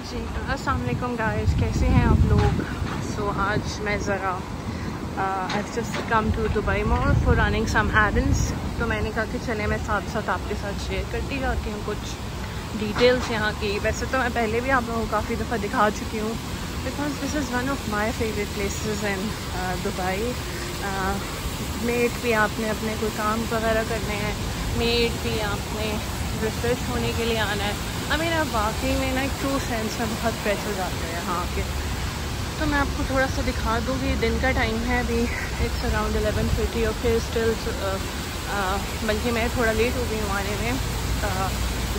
जी अस्सलाम वालेकुम गाइस, कैसे हैं आप लोग। सो आज मैं ज़रा I just come to Dubai mall for running some errands. तो मैंने कहा कि चले मैं साथ साथ आपके साथ शेयर करती जाती हूँ कुछ डिटेल्स यहाँ की। वैसे तो मैं पहले भी आप लोगों को काफ़ी दफ़ा दिखा चुकी हूँ because this is one of my favourite places in Dubai. Made भी आपने अपने कोई काम वगैरह करने हैं, मेड भी आपने रिफ्रेश होने के लिए आना है। आई मीन आप वाकई में ना एक ट्रू सेंस में बहुत फ्रेश हो जाते हैं यहाँ आके। तो मैं आपको थोड़ा सा दिखा दूँ कि दिन का टाइम है अभी, इट्स अराउंड 11:30 और फिर स्टिल बल्कि मैं थोड़ा लेट हो गई हूँ आने में।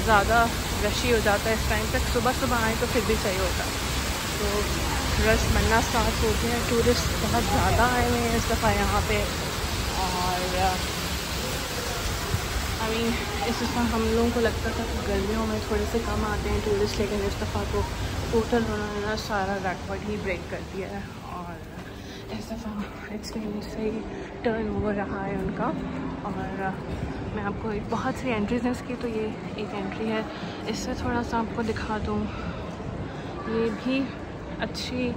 ज़्यादा रशी हो जाता है इस टाइम तक, सुबह सुबह आए तो फिर भी सही होता है। तो रश बनना स्टार्ट हो गया है, टूरिस्ट बहुत ज़्यादा आए हुए हैं इस दफ़ा यहाँ पे। और आई मीन इस दफ़ा हम लोगों को लगता था कि गर्मियों में थोड़े से कम आते हैं टूरिस्ट, लेकिन इस दफ़ा तो टोटल उन्होंने ना सारा रिकॉर्ड ही ब्रेक कर दिया है। और इस दफ़ा इट्स बीन सही टर्न हो रहा है उनका। और मैं आपको एक बहुत सी एंट्रीज हैं इसकी, तो ये एक एंट्री है, इससे थोड़ा सा आपको दिखा दूँ। ये भी अच्छी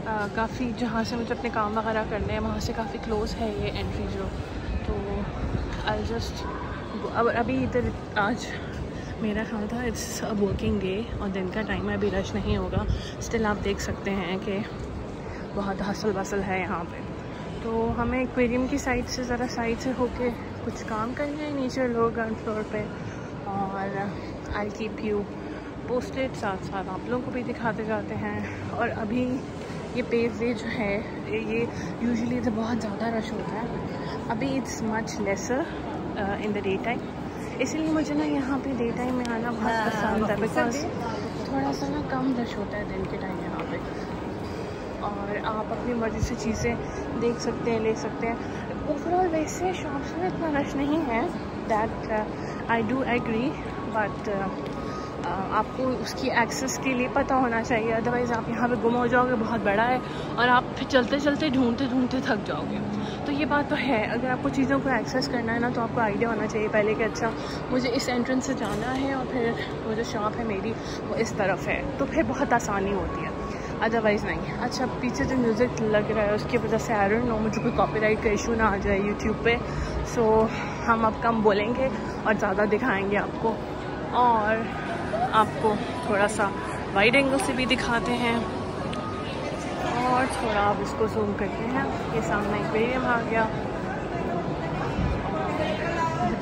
काफ़ी, जहाँ से मुझे अपने काम वगैरह करने हैं वहाँ से काफ़ी क्लोज़ है ये एंट्री जो। तो आई जस्ट अब अभी इधर आज मेरा ख्याल था इट्स अ वर्किंग डे और दिन का टाइम है, अभी रश नहीं होगा। स्टिल आप देख सकते हैं कि बहुत हसल बसल है यहाँ पे। तो हमें एक्वेरियम की साइड से ज़रा साइड से होके कुछ काम करना है, नीचे लोग ग्राउंड फ्लोर पे। और आई कीप यू पोस्टेड, साथ साथ आप लोगों को भी दिखाते जाते हैं। और अभी ये पेव वे जो है ये यूजुअली तो बहुत ज़्यादा रश होता है, अभी it's much laser in the day time. इसीलिए मुझे ना यहाँ पे डे टाइम में आना बहुत पसंद है बिकॉज थोड़ा सा ना कम रश होता है दिन के टाइम यहाँ पे, और आप अपनी मर्ज़ी से चीज़ें देख सकते हैं, ले सकते हैं। ओवरऑल वैसे शॉप्स में इतना रश नहीं है, that I do agree, but आपको उसकी एक्सेस के लिए पता होना चाहिए, अदरवाइज़ आप यहाँ पे गुम हो जाओगे। बहुत बड़ा है और आप फिर चलते चलते ढूंढते ढूंढते थक जाओगे। तो ये बात तो है, अगर आपको चीज़ों को एक्सेस करना है ना तो आपको आइडिया होना चाहिए पहले कि अच्छा मुझे इस एंट्रेंस से जाना है और फिर वो जो शॉप है मेरी वो इस तरफ है, तो फिर बहुत आसानी होती है, अदरवाइज़ नहीं। अच्छा, पीछे जो म्यूज़िक लग रहा है उसकी वजह से आई डोंट नो मुझे कोई कॉपीराइट का इशू ना आ जाए यूट्यूब पे, सो हम अब कम बोलेंगे और ज़्यादा दिखाएंगे आपको। और आपको थोड़ा सा वाइड एंगल से भी दिखाते हैं और थोड़ा आप इसको जूम करते हैं। ये सामने एक्वेरियम आ गया,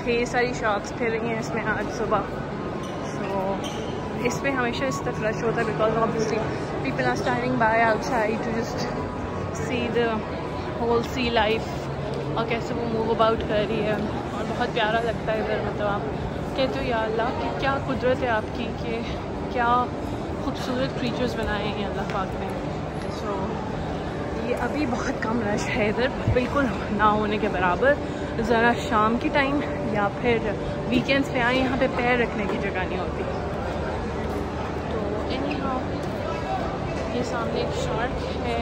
ढेर सारी शॉप्स फिर रही हैं इसमें आज सुबह। सो इस पर हमेशा इस तरफ रश होता है because obviously people are standing by outside to just see the whole sea life और कैसे वो मूव अबाउट कर रही है। और बहुत प्यारा लगता है इधर, मतलब आप कहते हो या अल्लाह कि क्या कुदरत है आपकी, कि क्या खूबसूरत क्रीचर्स बनाए हैं अल्लाह पाक ने। सो ये अभी बहुत कम रश है इधर, बिल्कुल ना होने के बराबर। ज़रा शाम की टाइम या फिर वीकेंड्स पे आए, यहाँ पे पैर रखने की जगह नहीं होती। तो एनी हाउ ये सामने एक शार्क है,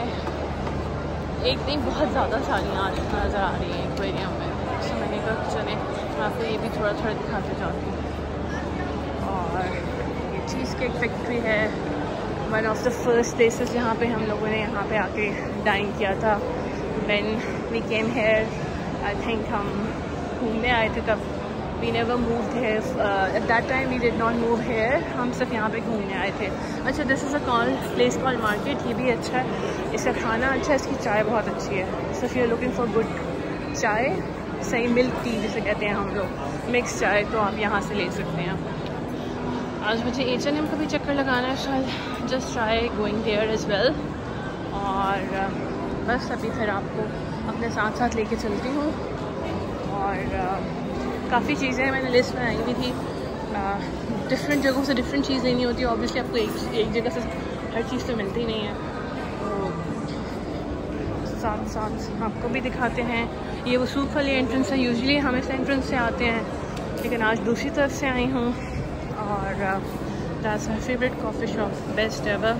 एक नहीं बहुत ज़्यादा सारियाँ नज़र आ रही हैं एक्वेरियम में। तो मैंने कहा चले मैं आपको ये भी थोड़ा थोड़ा दिखाते जाती हूँ। और ये चीज़ केक फैक्ट्री है, one of the first places जहाँ पे हम लोगों ने यहाँ पे आके डाइन किया था when we came here. I think हम घूमने आए थे तब, we never moved here at that time, we did not move here, हम सिर्फ यहाँ पे घूमने आए थे। अच्छा, this is a place called market, ये भी अच्छा है, इसका खाना अच्छा है, इसकी चाय बहुत अच्छी है। So if you are looking for good chai, सही मिल्क टी जिसे कहते हैं हम लोग, मिक्स चाय, तो आप यहाँ से ले सकते हैं। आज मुझे H&M का भी चक्कर लगाना है, शायद just try going there as well. और बस अभी फिर आपको अपने साथ साथ लेके चलती हूँ। और काफ़ी चीज़ें मैंने लिस्ट बनाई हुई थी, डिफरेंट जगहों से डिफरेंट चीज़ लेनी होती है। ऑब्वियसली आपको एक जगह से हर चीज़ तो मिलती नहीं है, तो साथ साथ आपको भी दिखाते हैं। ये वसूख वाली एंट्रेंस है, यूजुअली हम इस एंट्रेंस से आते हैं, लेकिन आज दूसरी तरफ से आई हूँ। और that's my favourite coffee shop, best ever,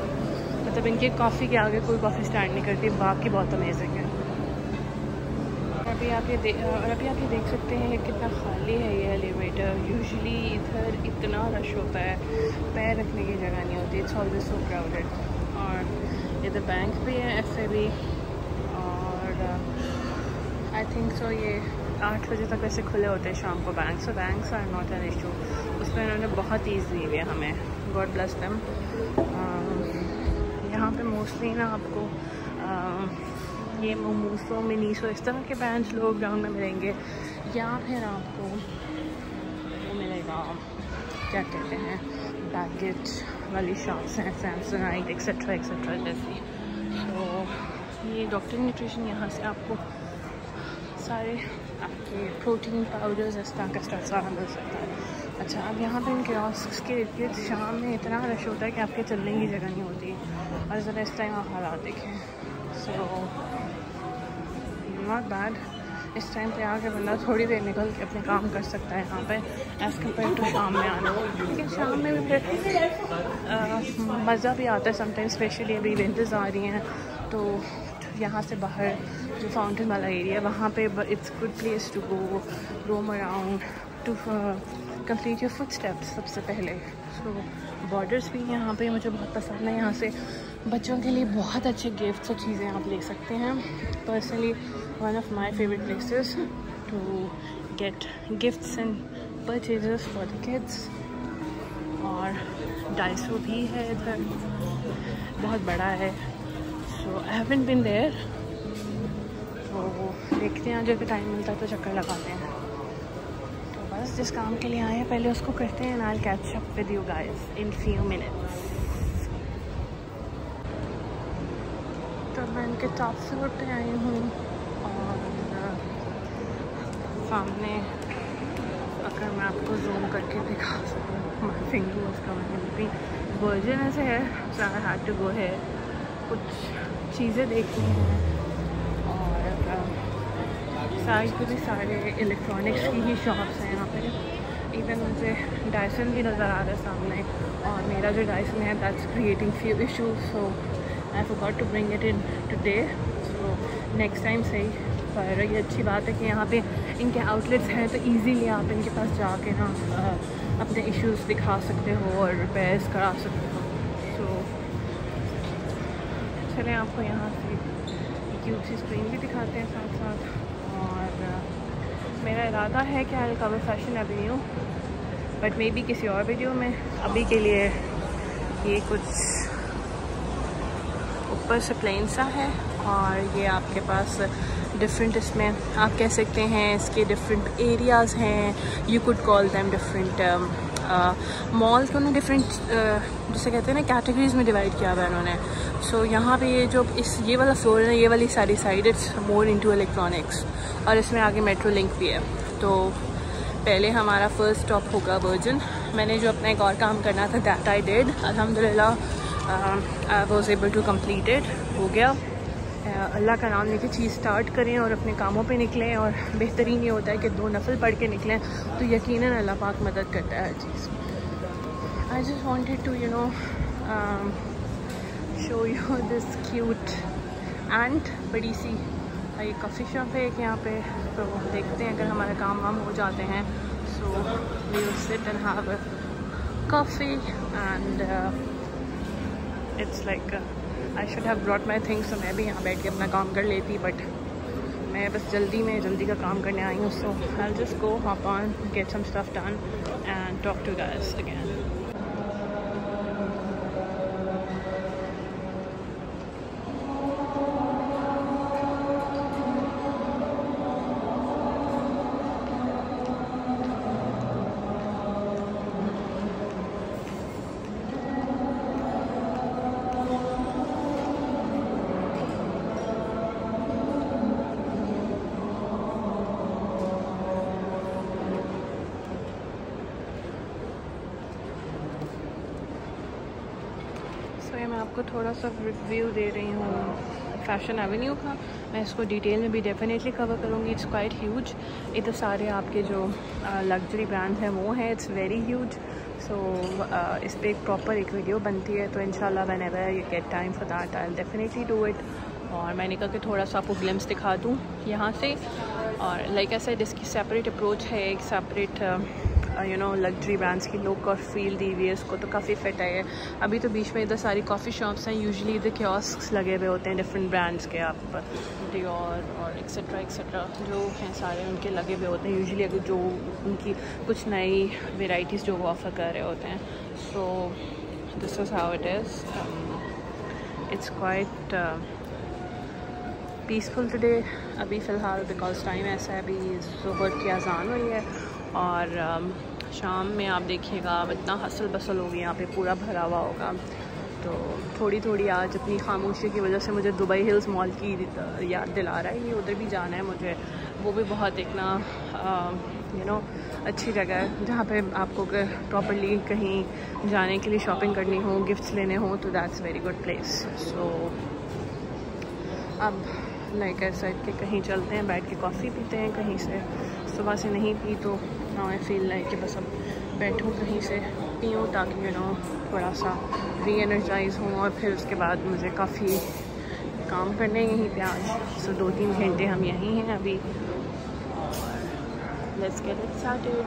मतलब इनके कॉफ़ी के आगे कोई कॉफ़ी स्टैंड नहीं करती, बाकी बहुत अमेजिंग है। अभी आप ये देख सकते हैं कितना खाली है ये एलिवेटर। यूजुअली इधर इतना रश होता है, पैर रखने की जगह नहीं होती। It's always so crowded. और इधर बैंक भी है, FAB, और आई थिंक सो ये 8 बजे तक वैसे खुले होते हैं शाम को bank. So banks are not an issue. उसमें इन्होंने बहुत ईज़ दी हुई है हमें, गॉड ब्लेस देम। यहाँ पे मोस्टली ना आपको ये मोमोसो, मिनीसो, इस तरह के बैंड्स लोग ग्राउंड में मिलेंगे, या फिर आपको वो मिलेगा, क्या कहते हैं, बैगेज वाली शॉप्स हैं, सैमसंगाइट एक्सेट्रा एक्सेट्रा जैसी। तो ये डॉक्टर न्यूट्रिशन, यहाँ से आपको सारे आपके प्रोटीन पाउडर्स इस तरह का स्टफ सारा मिल सकता है। अच्छा, अब यहाँ पे इन कियोस्क के इर्द शाम में इतना रश होता है कि आपके चलने की जगह नहीं होती। और ज़रा इस टाइम आप हालात देखें, सो नॉट बैड। इस टाइम पे आके बंदा थोड़ी देर निकल के अपने काम कर सकता है यहाँ पे, एज़ कम्पेयर टू शाम में आना। लेकिन शाम में भी फिर मज़ा भी आता है समटाइम, स्पेशली अभी विंटर्स आ रही हैं तो यहाँ से बाहर जो फाउंटेन वाला एरिया है वहाँ पे it's good place to go roam around to complete your footsteps सबसे पहले। सो बॉर्डर्स भी यहाँ पे मुझे बहुत पसंद है। यहाँ से बच्चों के लिए बहुत अच्छे गिफ्ट्स और चीज़ें आप ले सकते हैं। Personally one of my favourite places to get gifts and purchases for the kids. और डाइसो भी है इधर, बहुत बड़ा है। So I haven't been there, तो देखते हैं जब भी टाइम मिलता है तो चक्कर लगाते हैं। तो बस जिस काम के लिए आए हैं पहले उसको करते हैं। I will catch up with you guys in few minutes. तो मैं इनके टॉप फ्लोर पे आई हूँ और सामने अगर मैं आपको जूम करके दिखा सकूँ, माई फिंगर्स का भी वर्जन ऐसे है। सो आई हैड टू गो है, कुछ चीज़ें देखनी हैं। और साइड पे भी सारे इलेक्ट्रॉनिक्स की ही शॉप्स हैं यहाँ पे। इवन मुझे डायसन भी नज़र आ रहा है सामने, और मेरा जो डायसन है that's creating few issues, so I forgot to bring it in today. So next time सही। पर ये अच्छी बात है कि यहाँ पे इनके आउटलेट्स हैं तो इजीली आप इनके पास जाके ना अपने इश्यूज दिखा सकते हो और रिपेयर्स करा सकते हो। सो चलें आपको यहाँ से क्यूट सी स्क्रीन भी दिखाते हैं साथ साथ। और मेरा इरादा है कि I cover fashion Avenue, but may be किसी और वीडियो में। अभी के लिए ये कुछ ऊपर से प्लेन सा है, और ये आपके पास डिफरेंट, इसमें आप कह सकते हैं इसके डिफरेंट एरियाज़ हैं। You could call them different malls को ना डिफरेंट जिसे कहते हैं ना कैटेगरीज में डिवाइड किया हुआ है उन्होंने। सो यहाँ पे ये जो ये वाला फ्लोर है ना, ये वाली सारी side it's more into electronics, और इसमें आगे मेट्रो लिंक भी है। तो पहले हमारा फर्स्ट स्टॉप होगा वर्जिन। मैंने जो अपना एक और काम करना था दैट आई डिड, अल्हम्दुलिल्लाह I was able to complete it, हो गया। अल्लाह का नाम लेके चीज़ स्टार्ट करें और अपने कामों पे निकलें, और बेहतरीन ये होता है कि 2 नफल पढ़ के निकलें तो यकीनन अल्लाह पाक मदद करता है हर चीज़। I just wanted to show you this cute ant, बड़ी सी ये कॉफ़ी शॉप है एक यहाँ पे। तो देखते हैं अगर हमारे काम वाम हो जाते हैं, so we will sit and have a coffee and it's like I should have brought my things. तो मैं भी यहाँ बैठ के अपना काम कर लेती, बट मैं बस जल्दी का काम करने आई हूँ। So I will just go hop on, get some stuff done and talk to guys again. मैं आपको थोड़ा सा रिव्यू दे रही हूँ फैशन एवेन्यू का। मैं इसको डिटेल में भी डेफिनेटली कवर करूँगी। It's quite huge. इधर सारे आपके जो लग्जरी ब्रांड्स हैं वो हैं, इट्स वेरी ह्यूज। सो इस पर एक प्रॉपर एक वीडियो बनती है, तो इंशाल्लाह whenever you get time for that I will definitely do it. और मैंने कहा कि थोड़ा सा आपको ग्लिम्स दिखा दूँ यहाँ से। और लाइक ऐसा इसकी सेपरेट अप्रोच है, एक सेपरेट लग्जरी ब्रांड्स की लुक और फील दी हुई है उसको, तो काफ़ी फिट है। अभी तो बीच में इधर सारी कॉफ़ी शॉप्स हैं, यूजुअली इधर कियोस्क्स लगे हुए होते हैं डिफरेंट ब्रांड्स के, आप डियोर और एक्सेट्रा जो हैं सारे उनके लगे हुए होते हैं यूजुअली, अगर जो उनकी कुछ नई वेराइटीज़ जो वो ऑफ़र कर रहे होते हैं। So this is how it is, it's quite peaceful today अभी फ़िलहाल, बिकॉज टाइम ऐसा है अभी ज़ुहर की अज़ान हुई है। और शाम में आप देखिएगा इतना हसल बसल होगी, यहाँ पे पूरा भरा हुआ होगा। तो थोड़ी थोड़ी आज अपनी खामोशी की वजह से मुझे दुबई हिल्स मॉल की याद दिला रहा है, ये उधर भी जाना है मुझे। वो भी बहुत एक ना अच्छी जगह है जहाँ पे आपको प्रॉपर्ली कहीं जाने के लिए शॉपिंग करनी हो, गिफ्ट्स लेने हो, तो दैट्स वेरी गुड प्लेस। सो अब लाइक ऐसा कि कहीं चलते हैं, बैठ के कॉफ़ी पीते हैं कहीं से। सुबह से नहीं पी तो नाउ आई फील लाइक कि बस अब बैठूँ कहीं से पीऊँ ताकि थोड़ा सा री एनर्जाइज हूँ। और फिर उसके बाद मुझे काफ़ी काम करने यहीं पे आज। सो 2-3 घंटे हम यहीं हैं अभी। Let's get it started.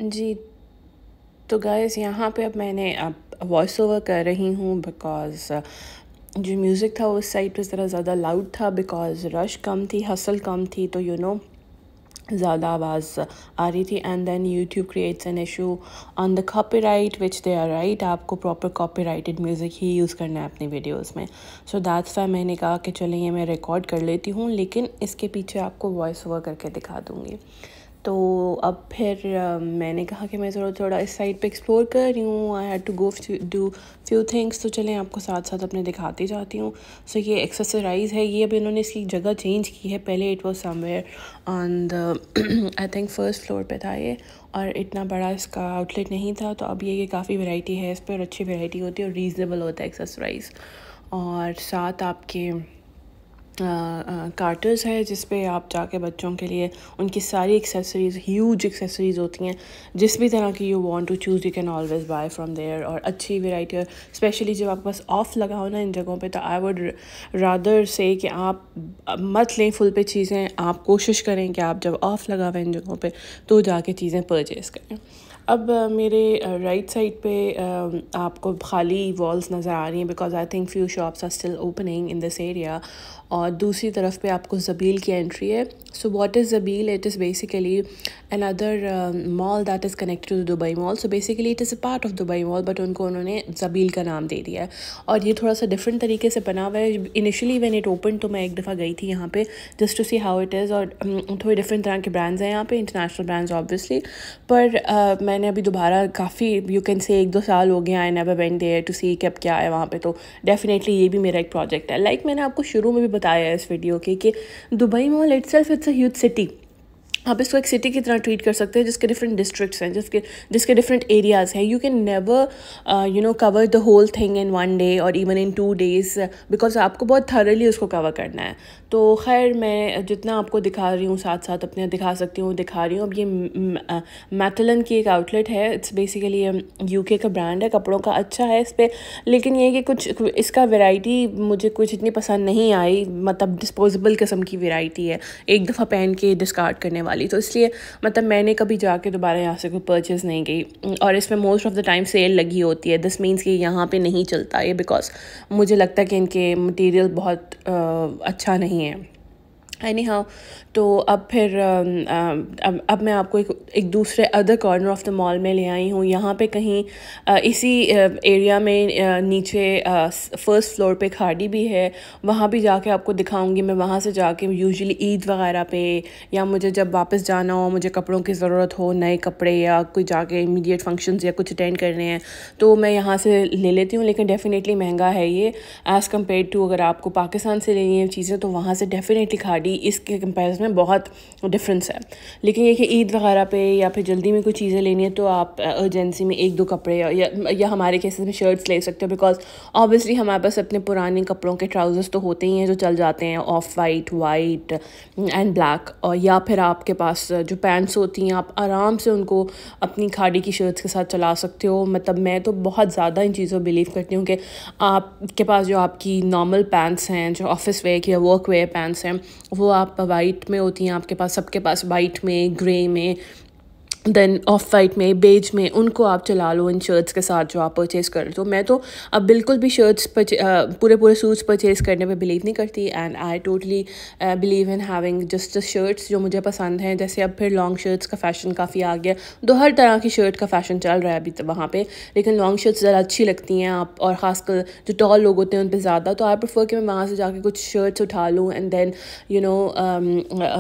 जी तो गाइस यहाँ पे अब मैंने वॉइस ओवर कर रही हूँ बिकॉज़ जो म्यूज़िक था उस साइड पे ज़रा ज़्यादा लाउड था, बिकॉज़ रश कम थी, हसल कम थी, तो ज़्यादा आवाज़ आ रही थी। And then YouTube creates an issue on the copyright which they are right, आपको प्रॉपर कॉपीराइटेड म्यूज़िक ही यूज़ करना है अपनी वीडियोस में। सो दैट्स वाई मैंने कहा कि चलें ये मैं रिकॉर्ड कर लेती हूँ, लेकिन इसके पीछे आपको वॉइस ओवर करके दिखा दूँगी। तो अब फिर मैंने कहा कि मैं थोड़ा इस साइड पे एक्सप्लोर कर रही हूँ, I had to go do few things, तो चलें आपको साथ साथ अपने दिखाती जाती हूँ। सो ये एक्सेसराइज है, ये अभी इन्होंने इसकी जगह चेंज की है, पहले it was somewhere on the I think first floor पे था ये, और इतना बड़ा इसका आउटलेट नहीं था। तो अब ये काफ़ी वैरायटी है इस पर, अच्छी वैरायटी होती है और रीज़नेबल होता है एक्सेसराइज। और साथ आपके कार्टर्स है जिस पे आप जाके बच्चों के लिए उनकी सारी एक्सेसरीज़, ह्यूज एक्सेसरीज़ होती हैं, जिस भी तरह की you want to choose you can always buy from there. और अच्छी वैरायटी, स्पेशली जब आपके पास ऑफ़ लगा हो ना इन जगहों पे, तो आई वुड रादर से कि आप मत लें फुल पे चीज़ें, आप कोशिश करें कि आप जब ऑफ़ लगा हुआ इन जगहों पे तो जाके चीज़ें परचेज़ करें। अब मेरे राइट साइड पे आपको खाली वॉल्स नज़र आ रही हैं because I think few shops are still opening in this area. और दूसरी तरफ पे आपको ज़बील की एंट्री है। So what is Zabeel? It is basically another mall that is connected to the Dubai Mall. So basically it is a part of Dubai Mall, but उनको उन्होंने ज़बील का नाम दे दिया है। और ये थोड़ा सा डिफरेंट तरीके से बना हुआ है। इनिशियली व्हेन इट ओपन तो मैं एक दफ़ा गई थी यहाँ पे just to see how it is, और थोड़े डिफरेंट तरह के ब्रांड्स हैं यहाँ पे, इंटरनेशनल ब्रांड्स ऑब्वियसली। पर मैंने अभी दोबारा काफ़ी यू कैन से 1-2 साल हो गया, I never went there to see कि अब क्या है वहाँ पे। तो डेफिनेटली ये भी मेरा एक प्रोजेक्ट है। लाइक मैंने आपको शुरू में भी बताया है इस वीडियो के कि Dubai mall itself it's a huge city. आप इसको एक सिटी की तरह ट्रीट कर सकते हैं जिसके डिफरेंट डिस्ट्रिक्ट्स हैं, जिसके डिफरेंट एरियाज़ हैं। You can never cover the whole thing in 1 day और इवन इन 2 डेज़, बिकॉज आपको बहुत थरली उसको कवर करना है। तो खैर मैं जितना आपको दिखा रही हूँ साथ साथ अपने दिखा सकती हूँ, दिखा रही हूँ। अब ये मैटलन की एक आउटलेट है, इट्स बेसिकली UK का ब्रांड है, कपड़ों का अच्छा है इस पर। लेकिन ये कि कुछ इसका वेराइटी मुझे कुछ इतनी पसंद नहीं आई, मतलब डिस्पोजेबल किस्म की वेराइटी है, एक दफ़ा पहन के डिस्कार्ड करने वाली। तो इसलिए मतलब मैंने कभी जाके दोबारा यहाँ से कोई परचेज़ नहीं की। और इसमें most of the time sale लगी होती है, दिस मीन्स कि यहाँ पे नहीं चलता ये, बिकॉज मुझे लगता है कि इनके मटेरियल बहुत अच्छा नहीं है। एनी हाउ, तो अब फिर अब मैं आपको एक दूसरे other corner of the mall में ले आई हूँ। यहाँ पे कहीं इसी एरिया में नीचे फर्स्ट फ्लोर पे खाड़ी भी है, वहाँ भी जाके आपको दिखाऊंगी मैं। वहाँ से जाके यूजुअली ईद वगैरह पे, या मुझे जब वापस जाना हो, मुझे कपड़ों की ज़रूरत हो, नए कपड़े, या कोई जाके इमीडिएट फंक्शंस या कुछ अटेंड करने हैं, तो मैं यहाँ से ले लेती हूँ। लेकिन डेफिनेटली महंगा है ये एज़ कम्पेयर टू अगर आपको पाकिस्तान से लेनी है चीज़ें, तो वहाँ से डेफिनेटली खाड़ी खाड़ी इसके कंपैरिजन में बहुत डिफरेंस है। लेकिन ये कि ईद वगैरह पे या फिर जल्दी में कोई चीज़ें लेनी है तो आप अर्जेंसी में 1-2 कपड़े या हमारे केसेस में शर्ट्स ले सकते हो, बिकॉज ऑब्वियसली हमारे पास अपने पुराने कपड़ों के ट्राउज़र्स तो होते ही हैं जो चल जाते हैं, ऑफ वाइट एंड ब्लैक, और या फिर आपके पास जो पैंट्स होती हैं आप आराम से उनको अपनी खाड़ी की शर्ट्स के साथ चला सकते हो। मतलब मैं तो बहुत ज़्यादा इन चीज़ों बिलीव करती हूँ कि आपके पास जो आपकी नॉर्मल पैंट्स हैं, जो ऑफिस वेयर की या वर्क वेयर पैंट्स हैं, वो आप वाइट में होती हैं, आपके पास सबके पास वाइट में, ग्रे में, देन ऑफ वाइट में, बेज में, उनको आप चला लो इन शर्ट्स के साथ जो आप परचेज़ कर लो। तो मैं तो अब बिल्कुल भी शर्ट्स पूरे सूट्स परचेज़ करने पे बिलीव नहीं करती, and I totally believe in having just shirts जो मुझे पसंद हैं। जैसे अब फिर लॉन्ग शर्ट्स का फ़ैशन काफ़ी आ गया, तो हर तरह की शर्ट का फ़ैशन चल रहा है अभी तो वहाँ पे, लेकिन लॉन्ग शर्ट्स ज़्यादा अच्छी लगती हैं आप, और ख़ासकर जो टॉल लोग होते हैं उन पर ज़्यादा। तो आई प्रेफर कि मैं वहाँ से जाके कुछ शर्ट्स उठा लूँ एंड देन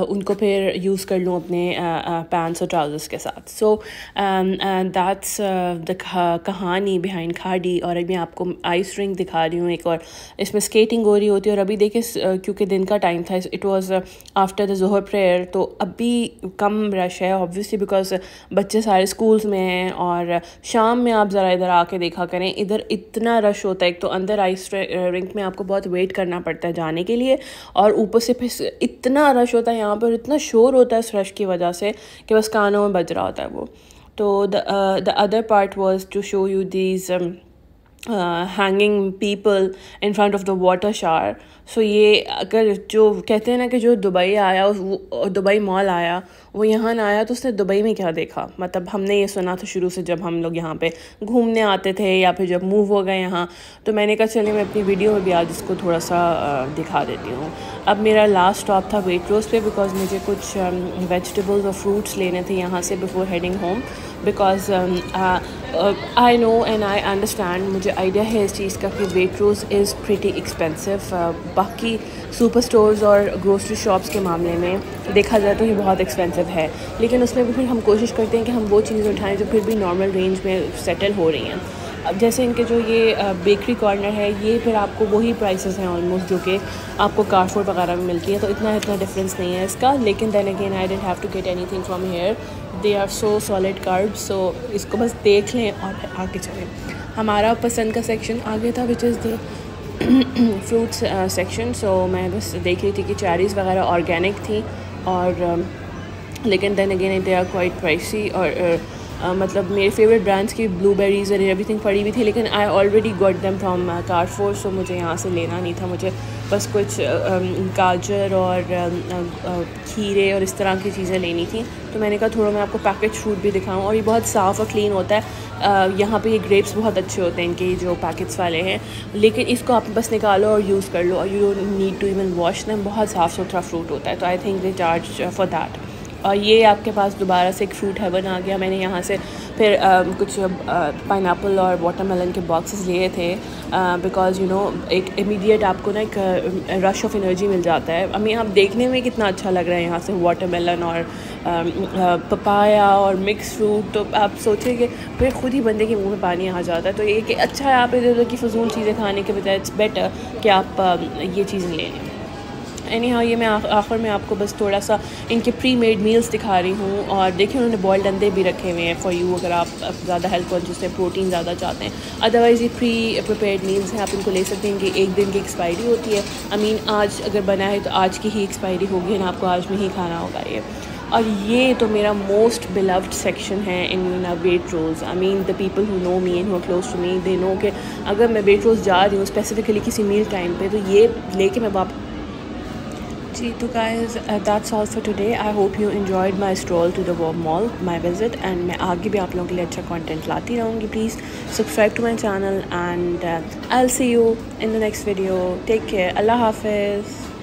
उनको फिर यूज़ कर लूँ अपने पैंट्स और ट्राउज़र्स के साथ। सो दैट्स द कहानी बिहाइंड खाड़ी। और अभी मैं आपको आइस रिंक दिखा रही हूँ एक, और इसमें स्केटिंग हो रही होती है। और अभी देखिए क्योंकि दिन का टाइम था, इट वाज आफ्टर द ज़ोहर प्रेयर, तो अभी कम रश है ऑब्वियसली बिकॉज बच्चे सारे स्कूल्स में हैं। और शाम में आप ज़रा इधर आके देखा करें, इधर इतना रश होता है। एक तो अंदर आइस रिंक में आपको बहुत वेट करना पड़ता है जाने के लिए, और ऊपर से फिर इतना रश होता है यहाँ पर, इतना शोर होता है इस रश की वजह से कि बस कानों में बज रहा होता है वो। तो the other part was to show you these hanging people in front of the water shower. सो ये अगर जो कहते हैं ना कि जो दुबई आया, दुबई मॉल आया, वो यहाँ ना आया तो उसने दुबई में क्या देखा। मतलब हमने ये सुना था शुरू से जब हम लोग यहाँ पे घूमने आते थे या फिर जब मूव हो गए यहाँ, तो मैंने कहा चलिए मैं अपनी वीडियो में भी आज इसको थोड़ा सा दिखा देती हूँ। अब मेरा लास्ट स्टॉप था वेट्रोस पे, बिकॉज मुझे कुछ वेजिटेबल्स और फ्रूट्स लेने थे यहाँ से before heading home, because I know and I understand, मुझे आइडिया है इस चीज़ का कि वेट्रोस इज़ प्रीटी एक्सपेंसिव। बाकी सुपर स्टोर्स और ग्रोसरी शॉप्स के मामले में देखा जाए तो ये बहुत एक्सपेंसिव है, लेकिन उसमें भी फिर हम कोशिश करते हैं कि हम वो चीज़ें उठाएं जो फिर भी नॉर्मल रेंज में सेटल हो रही हैं। अब जैसे इनके जो ये बेकरी कॉर्नर है, ये फिर आपको वही प्राइसेस हैं ऑलमोस्ट जो कि आपको कारफोर वगैरह में मिलती है, तो इतना डिफरेंस नहीं है इसका। लेकिन then again I didn't have to get anything from here, they are so solid carbs, so इसको बस देख लें और आगे चलें। हमारा पसंद का सेक्शन आगे था which is the fruits section. So मैं बस देख रही थी कि चेरीज़ वगैरह ऑर्गेनिक थी, और लेकिन then again they are quite pricey. और मतलब मेरे फेवरेट ब्रांड्स की ब्लूबेरीज़ और एवरीथिंग पड़ी हुई थी, लेकिन I already got them from Carrefour, so मुझे यहाँ से लेना नहीं था। मुझे बस कुछ गाजर और खीरे और इस तरह की चीज़ें लेनी थी, तो मैंने कहा थोड़ा मैं आपको पैकेज फ्रूट भी दिखाऊं। और ये बहुत साफ़ और क्लीन होता है। यहाँ पे ये ग्रेप्स बहुत अच्छे होते हैं इनके जो पैकेट्स वाले हैं, लेकिन इसको आप बस निकालो और यूज़ कर लो, और you don't need to even wash them. बहुत साफ़ सुथरा फ्रूट होता है, तो I think they charge for that. और ये आपके पास दोबारा से एक फ्रूट हेवन आ गया। मैंने यहाँ से फिर कुछ पाइनएप्पल और वाटरमेलन के बॉक्सेस लिए थे, बिकॉज यू नो एक इमीडिएट आपको ना एक रश ऑफ एनर्जी मिल जाता है। अभी आप देखने में कितना अच्छा लग रहा है यहाँ से वाटरमेलन और पपाया और मिक्स फ्रूट, तो आप सोचेंगे फिर खुद ही बंदे के मुंह में पानी आ जाता है। तो ये कि अच्छा है आप इधर उधर की फजूल चीज़ें खाने के बजाय इट्स बेटर कि आप ये चीज़ें ले लें। एनी हाँ, ये मैं आखिर में आपको बस थोड़ा सा इनके प्री मेड मील्स दिखा रही हूँ। और देखिए उन्होंने बॉयल्ड अंडे भी रखे हुए हैं फॉर यू, अगर आप ज़्यादा हेल्थ कॉन्शियस हैं, प्रोटीन ज़्यादा चाहते हैं। अदरवाइज़ ये प्री प्रिपेयर्ड मील्स हैं, आप इनको ले सकते हैं कि 1 दिन की एक्सपायरी होती है। आई मीन आज अगर बना है तो आज की ही एक्सपायरी होगी ना, आपको आज में ही खाना होगा ये। और ये तो मेरा मोस्ट बिलव्ड सेक्शन है in Waitrose. I mean the people who know me and who are close to me, they know कि अगर मैं वेट्रोस जा रही हूँ स्पेसिफिकली किसी मील टाइम पे, तो ये लेके मैं वापस जी। तो guys that's all for today. I hope you enjoyed my stroll to the mall, my visit, and मैं आगे भी आप लोगों के लिए अच्छा कंटेंट लाती रहूँगी। Please subscribe to my channel and I will see you in the next video. Take care, अल्लाह हाफिज़।